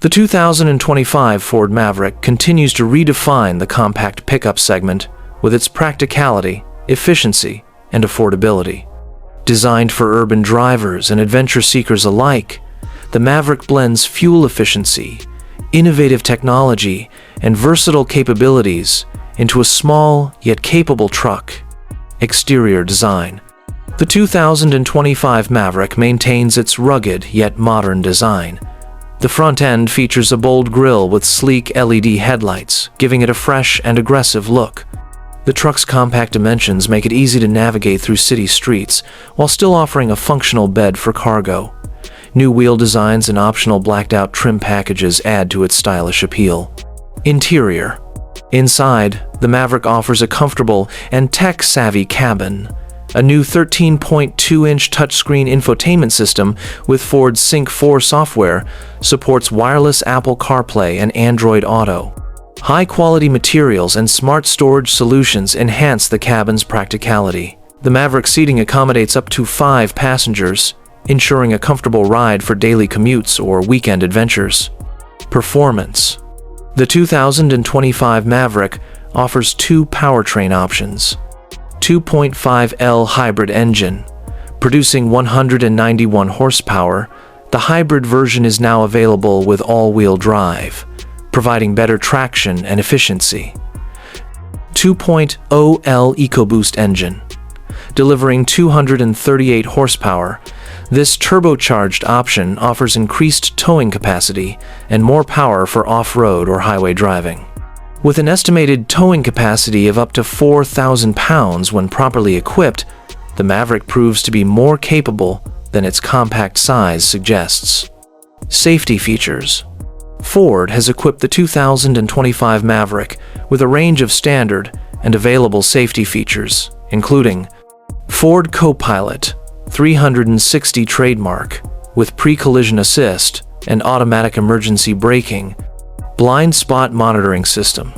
The 2025 Ford Maverick continues to redefine the compact pickup segment with its practicality, efficiency, and affordability. Designed for urban drivers and adventure seekers alike, the Maverick blends fuel efficiency, innovative technology, and versatile capabilities into a small yet capable truck. Exterior design. The 2025 Maverick maintains its rugged yet modern design. The front end features a bold grille with sleek LED headlights, giving it a fresh and aggressive look. The truck's compact dimensions make it easy to navigate through city streets while still offering a functional bed for cargo. New wheel designs and optional blacked-out trim packages add to its stylish appeal. Interior. Inside, the Maverick offers a comfortable and tech-savvy cabin. A new 13.2-inch touchscreen infotainment system with Ford's Sync 4 software supports wireless Apple CarPlay and Android Auto. High-quality materials and smart storage solutions enhance the cabin's practicality. The Maverick seating accommodates up to 5 passengers, ensuring a comfortable ride for daily commutes or weekend adventures. Performance. The 2025 Maverick offers 2 powertrain options. 2.5L hybrid engine, producing 191 horsepower. The hybrid version is now available with all-wheel drive, providing better traction and efficiency. 2.0L EcoBoost engine, delivering 238 horsepower. This turbocharged option offers increased towing capacity and more power for off-road or highway driving. With an estimated towing capacity of up to 4,000 pounds when properly equipped, the Maverick proves to be more capable than its compact size suggests. Safety features. Ford has equipped the 2025 Maverick with a range of standard and available safety features, including Ford Co-Pilot 360 trademark with pre-collision assist and automatic emergency braking, blind spot monitoring system,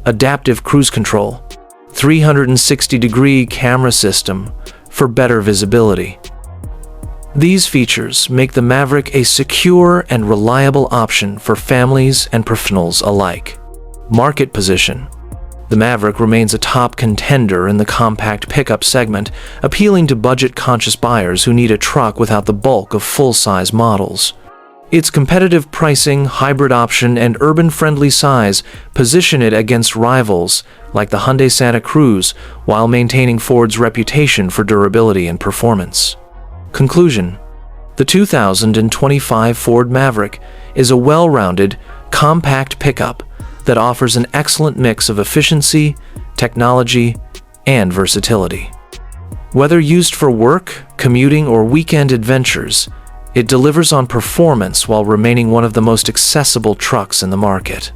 adaptive cruise control, 360-degree camera system for better visibility. These features make the Maverick a secure and reliable option for families and professionals alike. Market position. The Maverick remains a top contender in the compact pickup segment, appealing to budget-conscious buyers who need a truck without the bulk of full-size models. Its competitive pricing, hybrid option, and urban-friendly size position it against rivals like the Hyundai Santa Cruz while maintaining Ford's reputation for durability and performance. Conclusion. The 2025 Ford Maverick is a well-rounded, compact pickup that offers an excellent mix of efficiency, technology, and versatility. Whether used for work, commuting, or weekend adventures, it delivers on performance while remaining one of the most accessible trucks in the market.